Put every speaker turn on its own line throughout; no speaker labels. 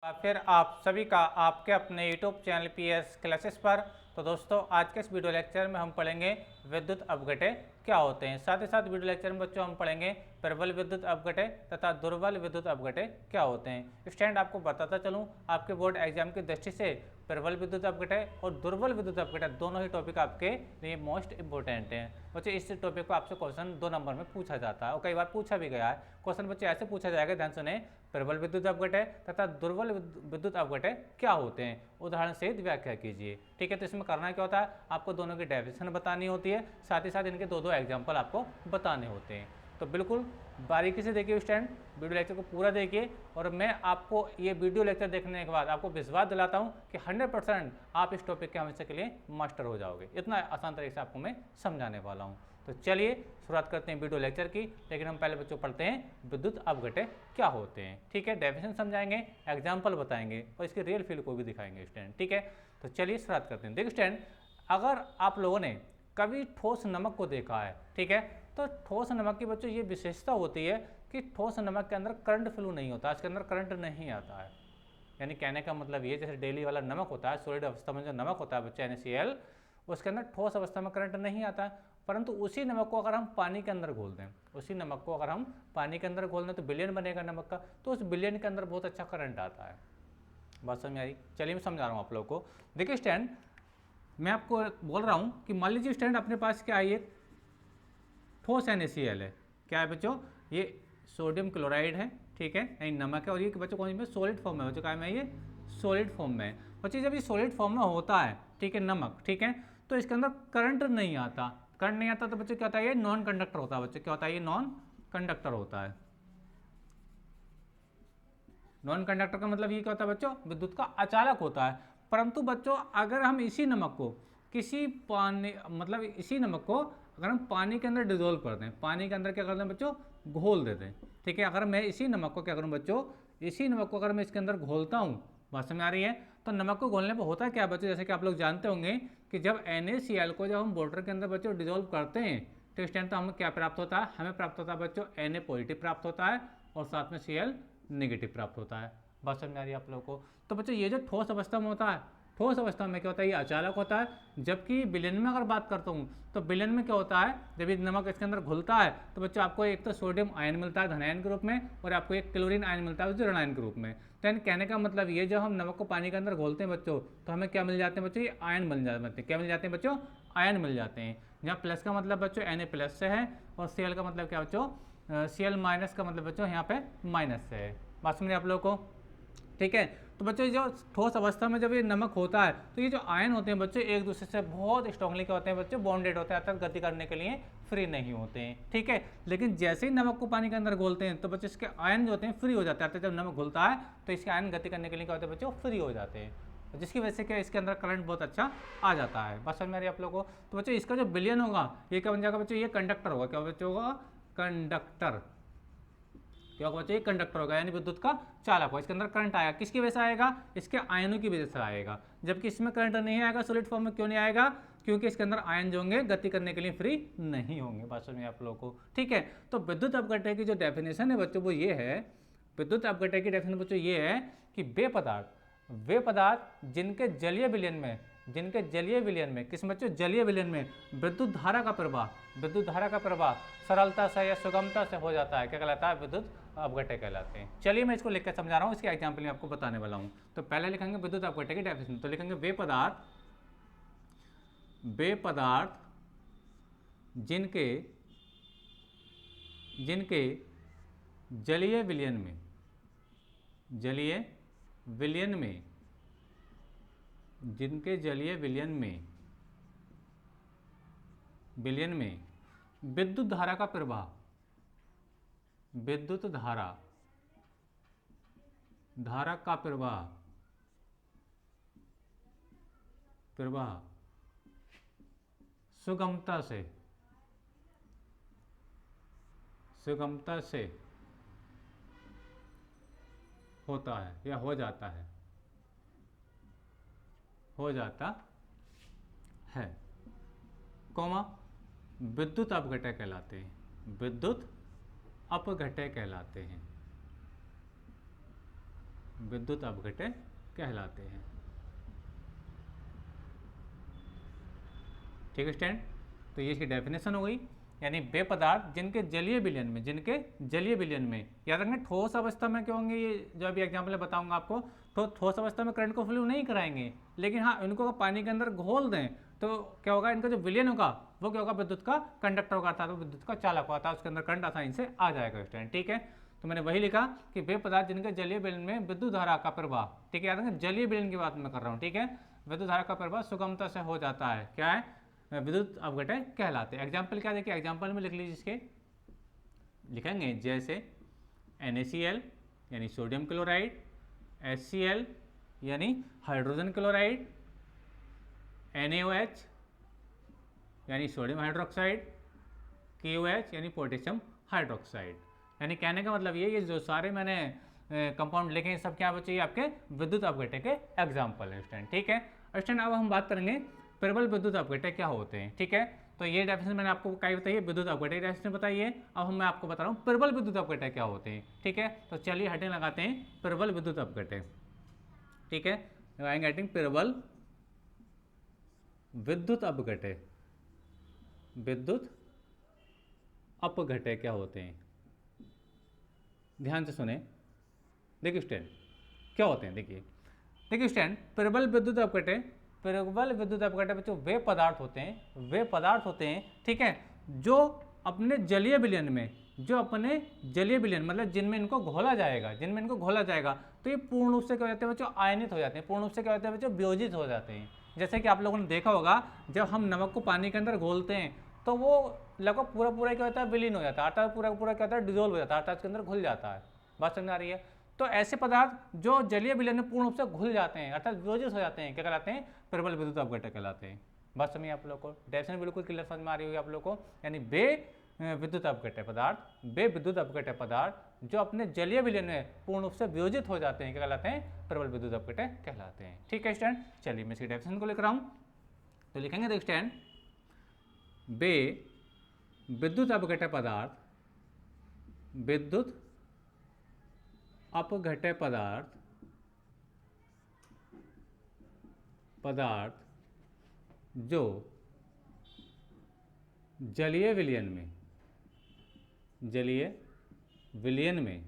फिर आप सभी का आपके अपने YouTube चैनल PS क्लासेस पर। तो दोस्तों, आज के इस वीडियो लेक्चर में हम पढ़ेंगे विद्युत अपघटे क्या होते हैं। साथ ही साथ वीडियो लेक्चर में बच्चों हम पढ़ेंगे प्रबल विद्युत अपघटे तथा दुर्बल विद्युत अपघटे क्या होते हैं। स्टूडेंट, आपको बताता चलूँ, आपके बोर्ड एग्जाम की दृष्टि से प्रबल विद्युत अपघटे और दुर्बल विद्युत अपघटे दोनों ही टॉपिक आपके लिए मोस्ट इंपॉर्टेंट हैं। बच्चे, इस टॉपिक को आपसे क्वेश्चन 2 नंबर में पूछा जाता है और कई बार पूछा भी गया है। क्वेश्चन बच्चे ऐसे पूछा जाएगा, ध्यान सुने, प्रबल विद्युत अपघटे तथा दुर्बल विद्युत अपघटे क्या होते हैं, उदाहरण सहित व्याख्या कीजिए। ठीक है, तो इसमें करना क्या होता है, आपको दोनों की डेफिनेशन बतानी होती है, साथ ही साथ इनके दो एग्जाम्पल आपको बताने होते हैं। तो बिल्कुल बारीकी से देखिए स्टूडेंट, वीडियो लेक्चर को पूरा देखिए और मैं आपको ये वीडियो लेक्चर देखने के बाद आपको विश्वास दिलाता हूँ कि 100% आप इस टॉपिक के हमेशा के लिए मास्टर हो जाओगे। इतना आसान तरीके से आपको मैं समझाने वाला हूँ। तो चलिए शुरुआत करते हैं वीडियो लेक्चर की, लेकिन हम पहले बच्चों पढ़ते हैं विद्युत अपघटे क्या होते हैं। ठीक है, डेफिनेशन समझाएंगे, एग्जाम्पल बताएंगे और इसके रियल फील्ड को भी दिखाएंगे स्टूडेंट। ठीक है, तो चलिए शुरुआत करते हैं। देखिए स्टूडेंट, अगर आप लोगों ने कभी ठोस नमक को देखा है, ठीक है, तो ठोस नमक की बच्चों ये विशेषता होती है कि ठोस नमक के अंदर करंट फ्लो नहीं होता, इसके अंदर करंट नहीं आता है। यानी कहने का मतलब ये, जैसे डेली वाला नमक होता है, सॉलिड अवस्था में जो नमक होता है बच्चे NaCl, उसके अंदर ठोस अवस्था में करंट नहीं आता है। परंतु उसी नमक को अगर हम पानी के अंदर घोल दें, उसी नमक को अगर हम पानी के अंदर घोल दें तो विलयन बनेगा नमक का, तो उस विलयन के अंदर बहुत अच्छा करंट आता है। बात समझ आई? चलिए मैं समझा रहा हूँ आप लोगों को। देखिए स्टैंड, मैं आपको बोल रहा हूँ कि मान लीजिए स्टैंड अपने पास क्या है, एक ठोस NaCl है। क्या है बच्चों, ये सोडियम क्लोराइड है, ठीक है, यानी नमक है, और ये बच्चों कौन में सॉलिड फॉर्म में, बच्चों क्या है, ये सॉलिड फॉर्म में है। बच्चे जब ये सॉलिड फॉर्म में होता है, ठीक है, नमक, ठीक है, तो इसके अंदर करंट नहीं आता। करंट नहीं आता तो बच्चों क्या होता है, ये नॉन कंडक्टर होता है। बच्चों क्या होता है, ये नॉन कंडक्टर होता है। नॉन कंडक्टर का मतलब ये क्या होता है बच्चों, विद्युत का अचालक होता है। परंतु बच्चों, अगर हम इसी नमक को किसी पानी, मतलब इसी नमक को अगर हम पानी के अंदर डिजोल्व कर दें, पानी के अंदर क्या करते हैं बच्चों, घोल देते हैं, ठीक है, अगर मैं इसी नमक को क्या करूं बच्चों, इसी नमक को अगर मैं इसके अंदर घोलता हूं, बात समझ आ रही है, तो नमक को घोलने पर होता क्या बच्चों, जैसे कि आप लोग जानते होंगे कि जब NaCl को जब हम वाटर के अंदर बच्चों डिजोल्व करते हैं तो इस टाइम तो हमें क्या प्राप्त होता है, हमें प्राप्त होता है बच्चों Na पॉजिटिव प्राप्त होता है और साथ में Cl नेगेटिव प्राप्त होता है। बात समझ में आ रही है आप लोगों को? तो बच्चों ये जो ठोस अवस्था में होता है, ठोस अवस्था में क्या होता है, ये अचालक होता है। जबकि विलयन में अगर बात करता हूँ तो विलयन में क्या होता है, जब ये नमक इसके अंदर घुलता है तो बच्चों आपको एक तो सोडियम आयन मिलता है धन आयन के रूप में, और आपको एक क्लोरीन आयन मिलता है ऋण आयन के रूप में। तो यानी कहने का मतलब ये, जब हम नमक को पानी के अंदर घोलते हैं बच्चों, तो हमें क्या मिल जाते हैं बच्चों, ये आयन मिल जाते हैं। क्या मिल जाते हैं बच्चों, आयन मिल जाते हैं। जहाँ प्लस का मतलब बच्चों Na प्लस से है, और Cl का मतलब क्या बच्चों, Cl माइनस का मतलब बच्चों यहाँ पे माइनस से है। बात समझ आप लोगों को? ठीक है, तो बच्चों जो ठोस अवस्था में जब ये नमक होता है तो ये जो आयन होते हैं बच्चों, एक दूसरे से बहुत स्ट्रांगली क्या होते हैं बच्चों, बॉन्डेड होते हैं, अर्थात गति करने के लिए फ्री नहीं होते हैं। ठीक है, लेकिन जैसे ही नमक को पानी के अंदर घोलते हैं तो बच्चों इसके आयन जो होते हैं फ्री हो जाते हैं, अर्थात जब नमक घुलता है तो इसके आयन गति करने के लिए क्या होते हैं बच्चों, फ्री हो जाते हैं, जिसकी वजह से क्या इसके अंदर करंट बहुत अच्छा आ जाता है। बस समझ में आ रही है आप लोगों को? तो बच्चों इसका जो विलयन होगा ये क्या बन जाएगा बच्चों, ये कंडक्टर होगा। क्या बच्चों होगा, कंडक्टर। क्या होगा बच्चों, ये कंडक्टर होगा, यानी विद्युत का चालक होगा। इसके अंदर करंट आएगा, किसकी वजह से आएगा, इसके आयनों की वजह से आएगा। जबकि इसमें करंट नहीं आएगा, सॉलिड फॉर्म में क्यों नहीं आएगा, क्योंकि इसके अंदर आयन जो होंगे गति करने के लिए फ्री नहीं होंगे। बात समझ में आप लोगों को? ठीक है, तो विद्युत अपघटन की जो डेफिनेशन है बच्चों वो ये है, विद्युत अपघटन की डेफिनेशन बच्चों ये है कि वे पदार्थ जिनके जलीय विलयन में, जिनके जलीय विलयन में, किस बच्चों, जलीय विलयन में विद्युत धारा का प्रवाह सरलता से या सुगमता से हो जाता है, क्या कहलाता है, विद्युत अपघटे कहलाते हैं। चलिए मैं इसको लिखकर समझा रहा हूँ, इसके एग्जाम्पल में आपको बताने वाला हूँ। तो पहले लिखेंगे विद्युत अपघटे की डेफिनेशन, तो लिखेंगे वे पदार्थ जिनके जलीय विलयन में जिनके जलीय विलयन में विद्युत धारा का प्रवाह सुगमता से होता है या हो जाता है, कौमा विद्युत अपघटय कहलाते हैं। विद्युत अपघट्य कहलाते हैं। ठीक है स्टूडेंट, तो ये इसकी डेफिनेशन हो गई, यानी वे पदार्थ जिनके जलीय विलयन में, जिनके जलीय विलयन में, याद रखना ठोस अवस्था में क्या होंगे, ये जो अभी एग्जाम्पल में बताऊंगा आपको, तो ठोस अवस्था में करंट को फ्लो नहीं कराएंगे, लेकिन हाँ इनको पानी के अंदर घोल दें तो क्या होगा, इनका जो विलयन होगा वो क्या होगा, विद्युत का कंडक्टर होगा, अर्थात विद्युत का चालक होगा, अर्थात उसके अंदर करंट आसानी से आ जाएगा स्टूडेंट। ठीक है, तो मैंने वही लिखा कि वे पदार्थ जिनके जलीय विलयन में विद्युत धारा का प्रवाह, ठीक है, याद रखें जलीय विलयन की बात मैं कर रहा हूँ, ठीक है, विद्युत धारा का प्रवाह सुगमता से हो जाता है, क्या है, विद्युत अपघट्य कहलाते हैं। एग्जाम्पल क्या देखिए, एग्जाम्पल में लिख लीजिए, इसके लिखेंगे जैसे NaCl यानी सोडियम क्लोराइड, HCl यानी हाइड्रोजन क्लोराइड, NaOH यानी सोडियम हाइड्रोक्साइड, KOH यानी पोटेशियम हाइड्रोक्साइड। यानी कहने का मतलब ये जो सारे मैंने कंपाउंड लिखे हैं सब क्या बचे, आपके विद्युत अपघट्य के एग्जाम्पल है स्टूडेंट। ठीक है स्टूडेंट, अब हम बात करेंगे प्रबल विद्युत अपघट्य क्या होते हैं। ठीक है, तो ये डेफिनेशन मैंने आपको क्या बताई है, विद्युत अपघट्य डेफिनेशन बताइए। अब मैं आपको बता रहा हूँ प्रबल विद्युत अपघट्य क्या होते हैं। ठीक है, तो चलिए हेडिंग लगाते हैं प्रबल विद्युत अपघट्य। ठीक है, लगाएंगे हेडिंग प्रबल विद्युत अपघट्य। विद्युत अपघट्य क्या होते हैं, ध्यान से सुने। देखिए स्टूडेंट क्या होते हैं, देखिए स्टूडेंट, प्रबल विद्युत अपघट्य, प्रबल विद्युत अपघट्य बच्चों वे पदार्थ होते हैं, ठीक है, जो अपने जलीय विलयन में, जो अपने जलीय विलयन मतलब जिनमें इनको घोला जाएगा, तो ये पूर्ण रूप से क्या हो जाते हैं बच्चों, आयनित हो जाते हैं, पूर्ण रूप से क्या होते हैं बच्चों, वियोजित हो जाते हैं। जैसे कि आप लोगों ने देखा होगा, जब हम नमक को पानी के अंदर घोलते हैं तो वो लगभग पूरा क्या होता है, विलीन हो जाता है, अर्थात पूरा क्या होता है, डिजोल्व हो जाता है, अर्थात उसके अंदर घुल जाता है। बात समझ आ रही है। तो ऐसे पदार्थ जो जलीय विलयन में पूर्ण रूप से घुल जाते हैं, अर्थात वियोजित हो जाते हैं, क्या कहलाते हैं, प्रबल विद्युत अपघट्य कहलाते हैं। बात समझिए आप लोग को, डेफिनेशन बिल्कुल क्लियर समझ में आ रही होगी आप लोग को। यानी वे विद्युत अपघट्य पदार्थ जो अपने जलीय विलयन में पूर्ण रूप से वियोजित हो जाते हैं, क्या कहलाते हैं, प्रबल विद्युत अपघट्य कहलाते हैं। ठीक है स्टूडेंट, चलिए मैं इसकी डेफिनेशन को लिख रहा हूँ, तो लिखेंगे देख स्टूडेंट, वे विद्युत अपघट्य पदार्थ जो जलीय विलयन में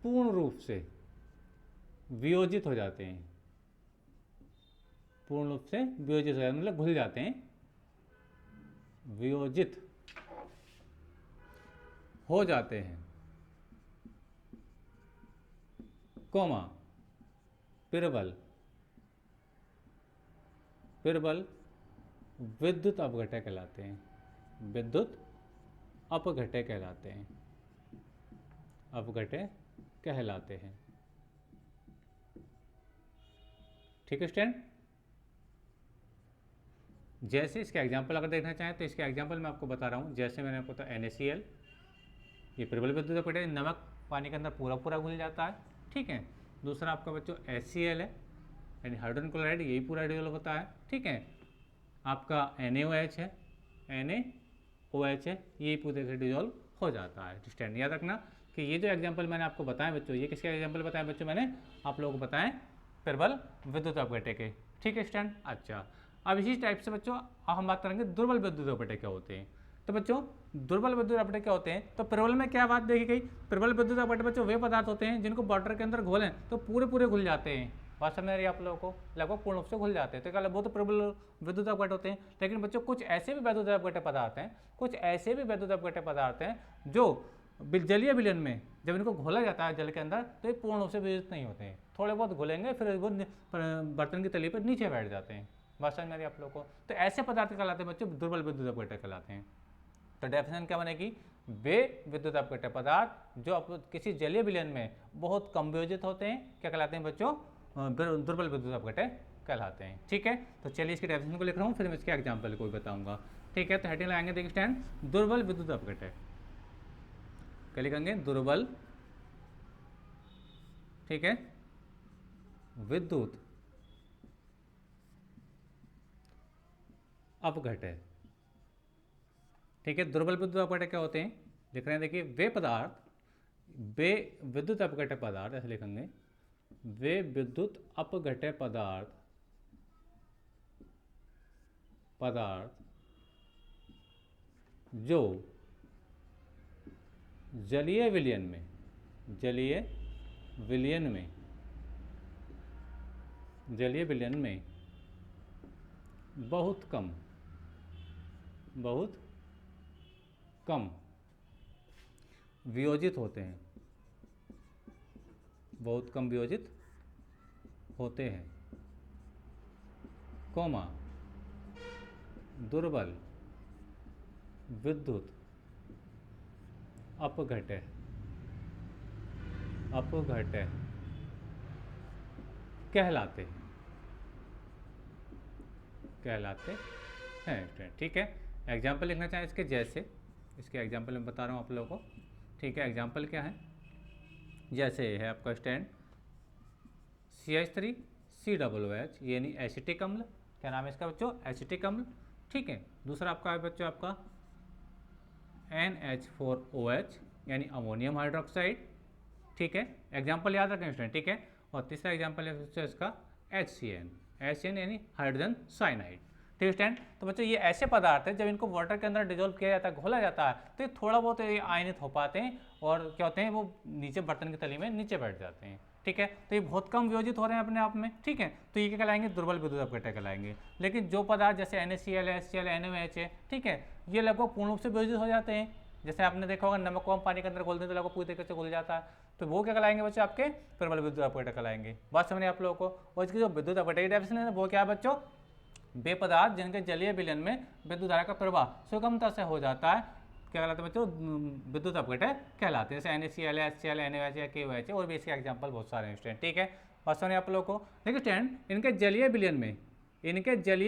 पूर्ण रूप से वियोजित हो जाते हैं, मतलब घुल जाते हैं, वियोजित हो जाते हैं, कोमा प्रबल विद्युत अपघट्य कहलाते हैं, अपघट्य कहलाते हैं। ठीक है स्टूडेंट, जैसे इसके एग्जाम्पल अगर देखना चाहें तो इसके एग्जाम्पल मैं आपको बता रहा हूँ। जैसे मैंने आपको बताया NaCl, ये प्रबल विद्युत अपघट्य, नमक पानी के अंदर पूरा घुल जाता है। ठीक है, दूसरा आपका बच्चों HCl है, यानी हाइड्रोजन क्लोराइड, यही पूरा डिजोल्व होता है। ठीक है, आपका NaOH है, यही पूरे से डिजोल्व हो जाता है। स्टैंड याद रखना कि ये जो एग्जाम्पल मैंने आपको बताया बच्चों, ये किसके एग्जाम्पल बताए बच्चों, मैंने आप लोगों को बताएं प्रबल विद्युत अपघट्य के। ठीक है स्टैंड, अच्छा अब इसी टाइप से बच्चों हम बात करेंगे दुर्बल विद्युत अपघट्य क्या होते हैं। तो बच्चों दुर्बल विद्युत अपघट्य क्या होते हैं, तो प्रबल में क्या बात देखी गई, प्रबल विद्युत अपघट्य बच्चों वे पदार्थ होते हैं जिनको वाटर के अंदर घोलें तो पूरे घुल जाते हैं। बात समझ रही है आप लोगों को, लगभग पूर्ण रूप से घुल जाते हैं, तो क्या वो तो प्रबल विद्युत अपघट्य होते हैं। लेकिन बच्चों कुछ ऐसे भी विद्युत अपघट्य पदार्थ हैं जो जलीय विलयन में जब इनको घोला जाता है जल के अंदर तो ये पूर्ण रूप से वियोजित नहीं होते हैं, थोड़े बहुत घुलेंगे फिर वो बर्तन की तली पर नीचे बैठ जाते हैं। बात समझ में आ रही है आप लोगों को, तो ऐसे पदार्थ कहलाते हैं बच्चों दुर्बल विद्युत अपघट्य कहलाते हैं। तो डेफिनेशन क्या बनेगी, वे विद्युत अपघट्य पदार्थ जो किसी जलीय विलयन में बहुत कम वियोजित होते हैं, क्या कहलाते हैं बच्चों, दुर्बल विद्युत अपघट्य कहलाते हैं। ठीक है, तो चलिए इसकी डेफिनेशन को लिख रहा हूँ, फिर मैं इसके एग्जाम्पल को भी बताऊंगा। ठीक है, तो हेडिंग लगाएंगे देखिए स्टैंड, दुर्बल विद्युत अपघट्य, क्या लिखेंगे, दुर्बल, ठीक है, विद्युत अपघट्य। ठीक है, दुर्बल विद्युत अपघट्य क्या होते हैं, लिख रहे हैं देखिए, वे पदार्थ वे विद्युत अपघट्य पदार्थ, ऐसे लिखेंगे, वे विद्युत अपघट्य पदार्थ जो जलीय विलयन में बहुत कम वियोजित होते हैं, कौमा दुर्बल विद्युत अपघट्य कहलाते हैं। ठीक है, एग्जाम्पल लिखना चाहें इसके, जैसे इसके एग्जाम्पल मैं बता रहा हूँ आप लोगों को। ठीक है, एग्जाम्पल क्या है, जैसे है आपका स्टैंड CH3COOH यानी एसिटिक अम्ल, क्या नाम है इसका बच्चों, एसिटिक अम्ल। ठीक है, दूसरा आपका है बच्चों आपका NH4OH यानी अमोनियम हाइड्रोक्साइड। ठीक है, एग्जाम्पल याद रखें स्टूडेंट। ठीक है, और तीसरा एग्जाम्पल है बच्चों इसका HCN यानी हाइड्रोजन साइनाइड। ठीक है स्टूडेंट, तो बच्चों ये ऐसे पदार्थ है जब इनको वाटर के अंदर डिजोल्व किया जाता है, घोला जाता है, तो ये थोड़ा बहुत ये आयनित हो पाते हैं और क्या होते हैं, वो नीचे बर्तन की तली में नीचे बैठ जाते हैं। ठीक है, तो ये बहुत कम वियोजित हो रहे हैं अपने आप में। ठीक है, तो ये क्या कहलाएंगे, दुर्बल विद्युत अपघट्य कहलाएंगे। लेकिन जो पदार्थ जैसे NaCl है, HCl, NaOH है, ठीक है, ये लगभग पूर्ण रूप से वियोजित हो जाते हैं। जैसे आपने देखा होगा नमक को हम पानी के अंदर घोलते हैं तो लगभग पूरी तरीके से घुल जाता है, तो वो क्या कहलाएंगे बच्चों, आपके प्रबल विद्युत अपघट्य कहलाएंगे। बात समझे आप लोगों को। और इसकी जो विद्युत अपघट्य की डेफिनेशन है वो क्या है बच्चों, वे पदार्थ जिनके जलीय विलयन में विद्युत धारा का प्रवाह सुगमता से हो जाता है, क्या कहलाते हैं बच्चों, विद्युत अपघट्य कहलाते हैं। जैसे NaCl, HCl, NaOH या KOH और भी इसके एग्जाम्पल बहुत सारे हैं स्टूडेंट। ठीक है, बात समझे आप लोगों को। देखिए स्टूडेंट, इनके जलीय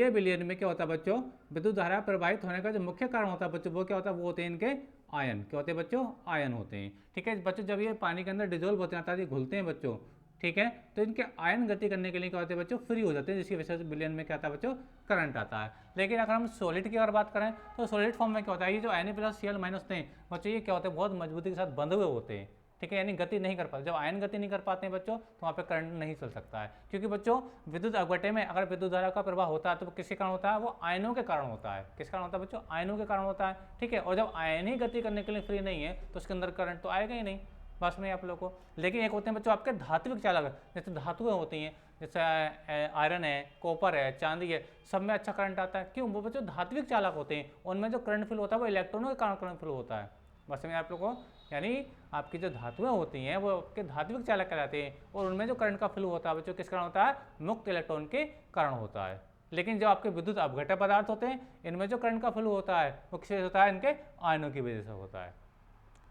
विलयन में क्या होता है बच्चों, विद्युत धारा प्रवाहित होने का जो मुख्य कारण होता है बच्चों, वो क्या होता है, वो होते हैं इनके आयन। क्या होते हैं बच्चों, आयन होते हैं। ठीक है बच्चों, जब ये पानी के अंदर डिजोल्व होते हैं, अर्थात घुलते हैं बच्चों, ठीक है, तो इनके आयन गति करने के लिए क्या होते हैं बच्चों, फ्री हो जाते हैं, जिसकी वजह से विलयन में क्या आता है बच्चों, करंट आता है। लेकिन अगर हम सॉलिड की अगर बात करें तो सॉलिड फॉर्म में क्या होता है, ये जो Na+Cl- थे बच्चों, ये क्या होते हैं, बहुत मजबूती के साथ बंधे हुए होते हैं। ठीक है, यानी गति नहीं कर पाते। जब आयन गति नहीं कर पाते हैं बच्चों, तो वहाँ पे करंट नहीं चल सकता है, क्योंकि बच्चों विद्युत अपघट्य में अगर विद्युत धारा का प्रवाह होता है तो वो किसके कारण होता है, वो आयनों के कारण होता है। किस कारण होता है बच्चों, आयनों के कारण होता है। ठीक है, और जब आयन ही गति करने के लिए फ्री नहीं है तो उसके अंदर करंट तो आएगा ही नहीं। बस में आप लोगों को। लेकिन एक होते हैं बच्चों आपके धात्विक चालक, जैसे धातुएं होती हैं, जैसे आयरन है, कॉपर है, चांदी है, सब में अच्छा करंट आता है। क्यों, वो बच्चों धात्विक चालक होते हैं, उनमें जो करंट फ्लो होता है वो इलेक्ट्रॉनों के कारण करंट फ्लो होता है। बस में आप लोगों को, यानी आपकी जो धातुएं होती हैं वो आपके धात्विक चालक कहलाते हैं, और उनमें जो करंट का फ्लो होता है बच्चों किस कारण होता है, मुक्त इलेक्ट्रॉन के कारण होता है। लेकिन जो आपके विद्युत अपघट्य पदार्थ होते हैं, इनमें जो करंट का फ्लो होता है वो किससे होता है, इनके आयनों की वजह से होता है।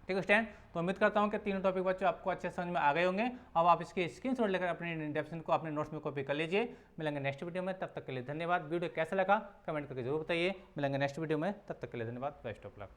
ठीक है स्टूडेंट, तो उम्मीद करता हूँ कि तीनों टॉपिक बच्चों आपको अच्छे समझ में आ गए होंगे। अब आप इसके स्क्रीनशॉट लेकर अपने डेफिनेशन को अपने नोट्स में कॉपी कर लीजिए। मिलेंगे नेक्स्ट वीडियो में, तब तक के लिए धन्यवाद। वीडियो कैसा लगा कमेंट करके जरूर बताइए। मिलेंगे नेक्स्ट वीडियो में, तब तक के लिए धन्यवाद। Best of luck.